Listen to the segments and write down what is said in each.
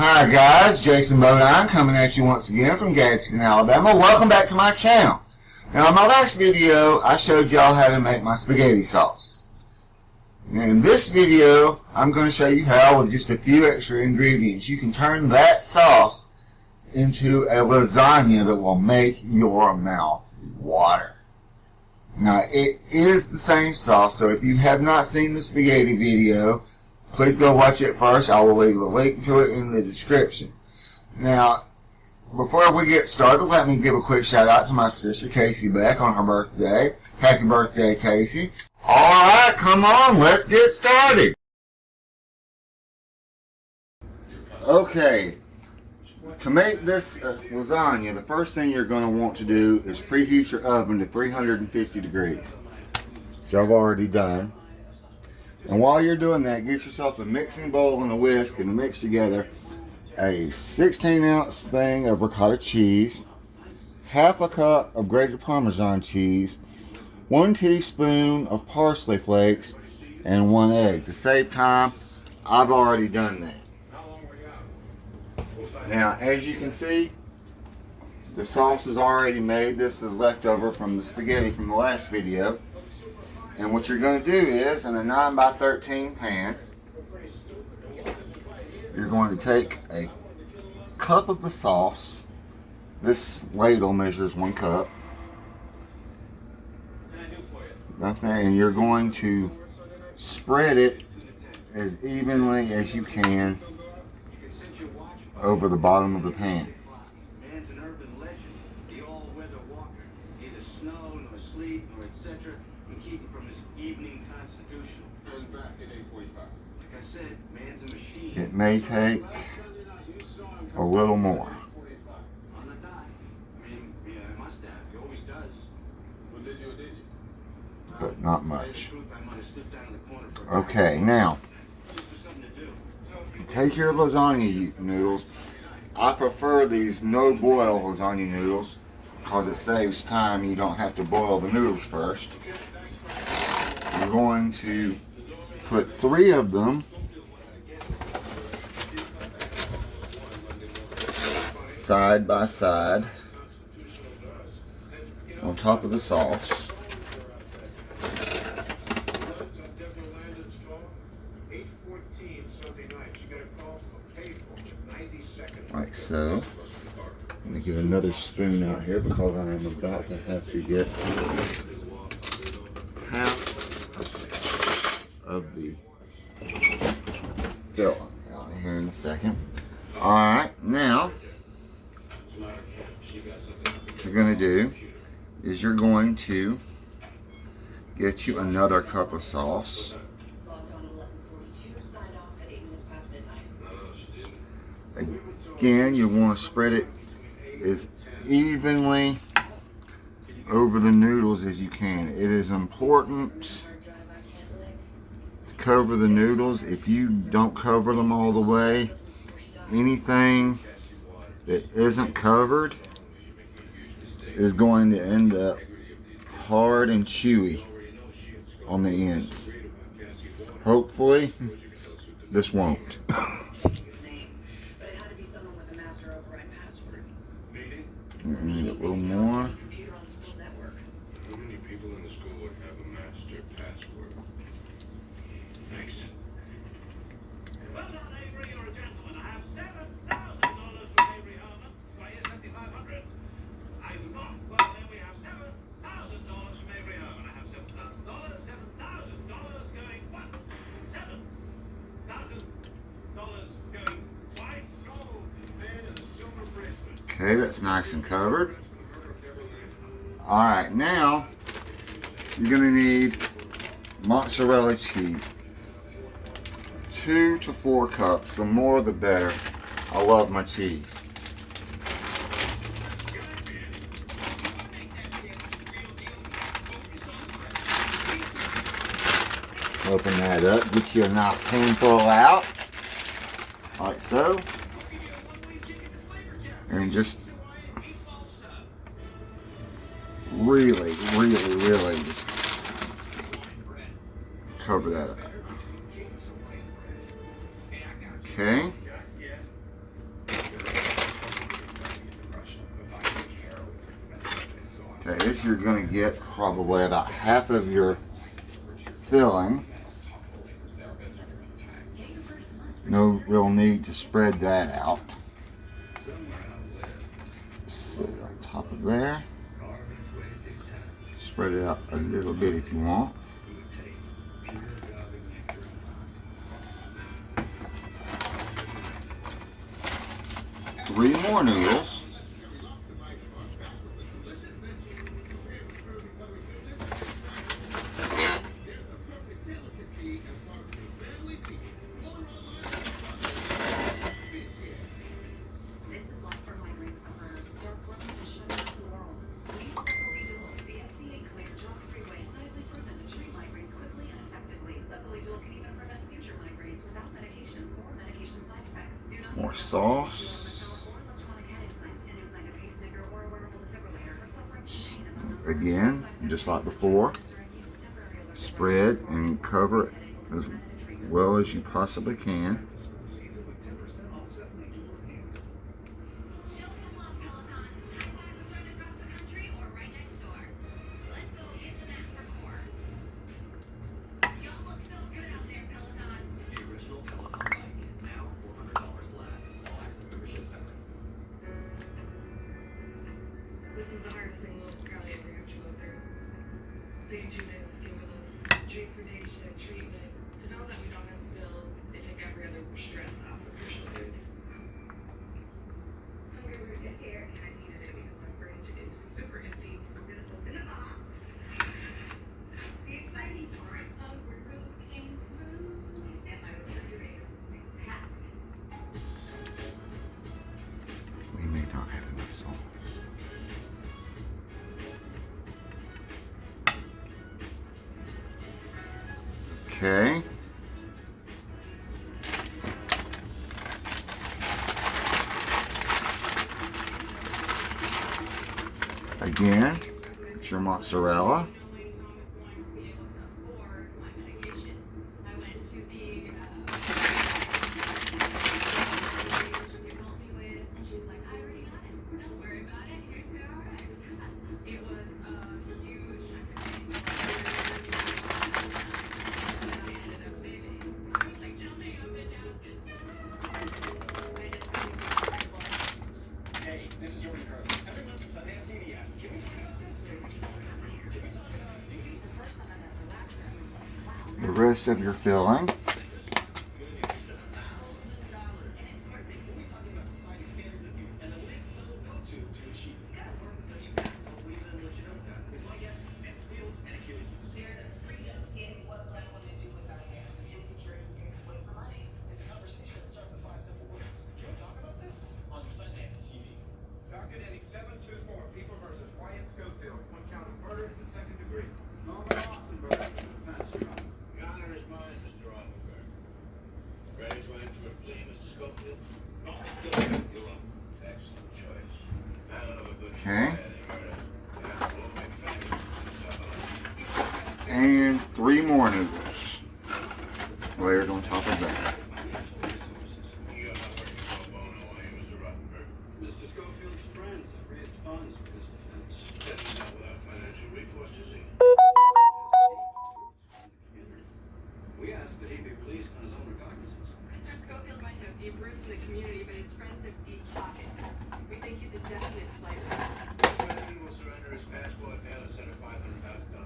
Hi guys, Jason Bodine coming at you once again from Gadsden, Alabama. Welcome back to my channel. Now in my last video, I showed y'all how to make my spaghetti sauce. In this video, I'm going to show you how with just a few extra ingredients you can turn that sauce into a lasagna that will make your mouth water. Now it is the same sauce, so if you have not seen the spaghetti video, please go watch it first. I will leave a link to it in the description. Now, before we get started, let me give a quick shout out to my sister Casey Beck on her birthday. Happy birthday, Casey. Alright, come on, let's get started. Okay, to make this lasagna, the first thing you're going to want to do is preheat your oven to 350 degrees, which I've already done. And while you're doing that, get yourself a mixing bowl and a whisk and mix together a 16-ounce thing of ricotta cheese, half a cup of grated Parmesan cheese, 1 teaspoon of Parsley Flakes, and 1 egg. To save time, I've already done that. Now, as you can see, the sauce is already made. This is leftover from the spaghetti from the last video. And what you're going to do is, in a 9x13 pan, you're going to take a cup of the sauce. This ladle measures 1 cup. Right there, and you're going to spread it as evenly as you can over the bottom of the pan. It may take a little more, but not much. Okay, now take your lasagna noodles. I prefer these no boil lasagna noodles because it saves time. You don't have to boil the noodles first. You're going to put 3 of them side by side on top of the sauce. Like so. I'm going to get another spoon out here because I am about to have to get half of the filling out here in a second. Alright, now what you're going to do is you're going to get you another cup of sauce. Again, you want to spread it as evenly over the noodles as you can. It is important to cover the noodles. If you don't cover them all the way, anything that isn't covered is going to end up hard and chewy on the ends. Hopefully, this won't. Need a little more. Okay, that's nice and covered. Alright, now you're going to need mozzarella cheese. 2 to 4 cups. The more the better. I love my cheese. Open that up. Get you a nice handful out. Like so. And just really just cover that up. Okay. is you're going to get probably about half of your filling. No real need to spread that out. Sit on top of there. Spread it out a little bit if you want. Three more noodles. More sauce. Again, just like before, spread and cover it as well as you possibly can. We may not have enough sauce. Okay. Again, it's your mozzarella. The rest of your filling. Okay. And three more noodles layered on top of that.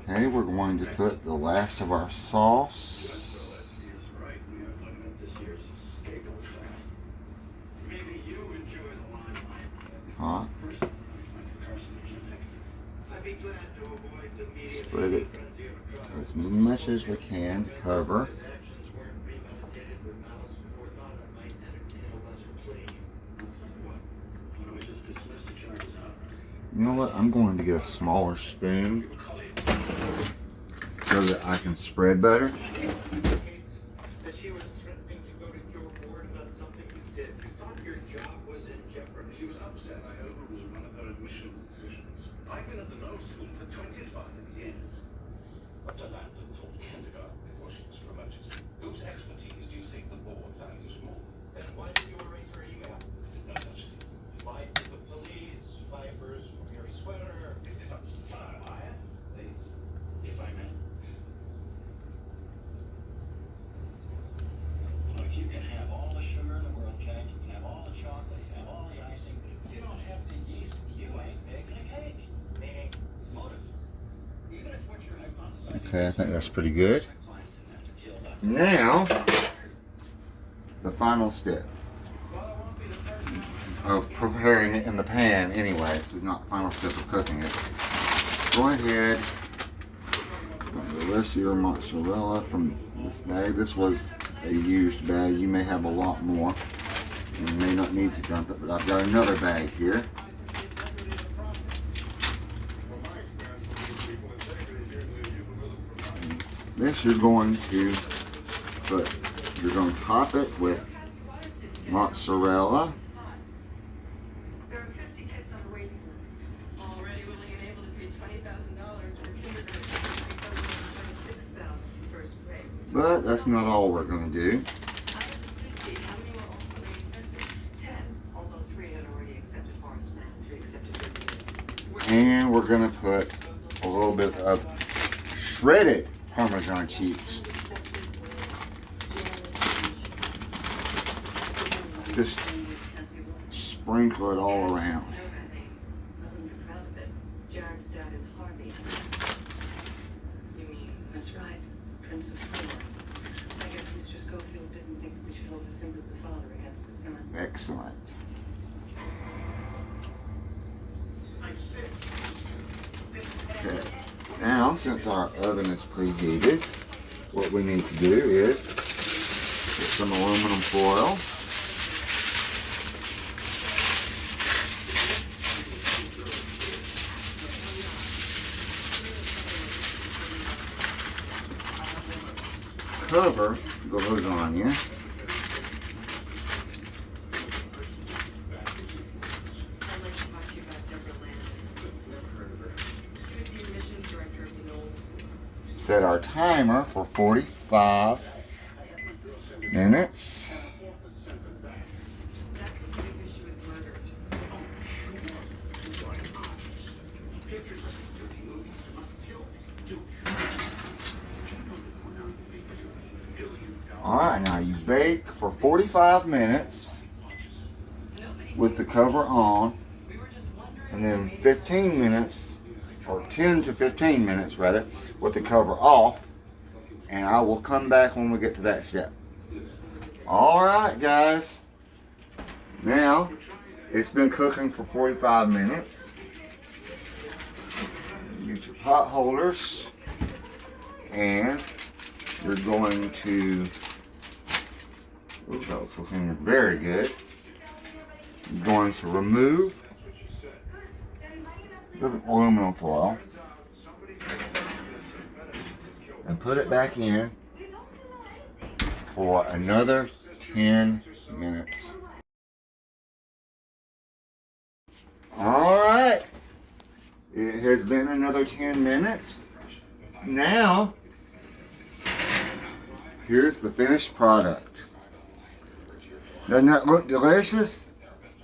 Okay, we're going to put the last of our sauce. Top. Spread it as much as we can to cover. You know what? I'm going to get a smaller spoon so that I can spread better. Okay, I think that's pretty good. Now, the final step of preparing it in the pan anyway. This is not the final step of cooking it. Go ahead, the rest of your mozzarella from this bag. This was a used bag. You may have a lot more. You may not need to dump it, but I've got another bag here. This you're going to top it with mozzarella. There are 50 kids on the waiting list. Already willing and able to pay $20,000 for kindergarten, $26,000 for first grade. But that's not all we're going to do. Out of the 50, how many were ultimately accepted? 10, although 3 had already accepted Horace Mann, 3 accepted. And we're going to put a little bit of shredded Parmesan cheese. Just sprinkle it all around. Jared's dad is Harvey. You mean, that's right, Prince of Florida. I guess Mr. Schofield didn't think we should hold the sins of the father against the son. Excellent. Okay. Now, since our oven is preheated, what we need to do is get some aluminum foil. Cover the lasagna. Set our timer for 45 minutes. Alright, now you bake for 45 minutes with the cover on, and then 15 minutes, or 10 to 15 minutes rather, with the cover off, and I will come back when we get to that step. Alright guys, now it's been cooking for 45 minutes. Get your pot holders, and you're going to, ooh, that was looking very good. You're going to remove the aluminum foil and put it back in for another 10 minutes. Alright, it has been another 10 minutes. Now, here's the finished product. Doesn't that look delicious?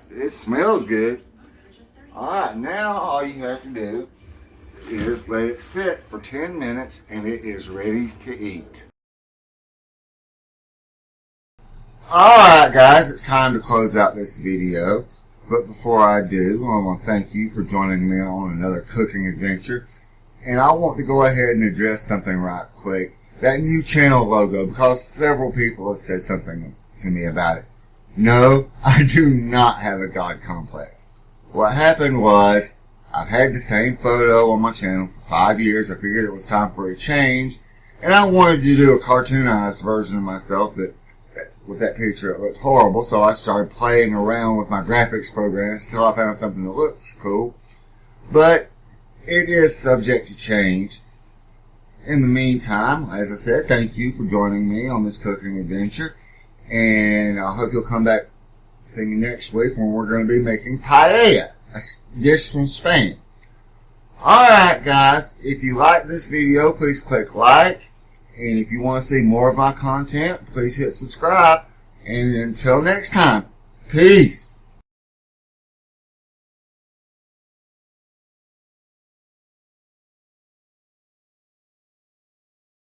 It smells good. Alright, now all you have to do is let it sit for 10 minutes and it is ready to eat. Alright guys, it's time to close out this video. But before I do, I want to thank you for joining me on another cooking adventure. And I want to go ahead and address something right quick. That new channel logo, because several people have said something to me about it. No, I do not have a God complex. What happened was, I've had the same photo on my channel for 5 years. I figured it was time for a change. And I wanted to do a cartoonized version of myself, but with that picture it looked horrible. So I started playing around with my graphics programs until I found something that looks cool. But it is subject to change. In the meantime, as I said, thank you for joining me on this cooking adventure. And I hope you'll come back see me next week when we're going to be making paella, a dish from Spain. Alright guys, if you like this video, please click like. And if you want to see more of my content, please hit subscribe. And until next time, peace.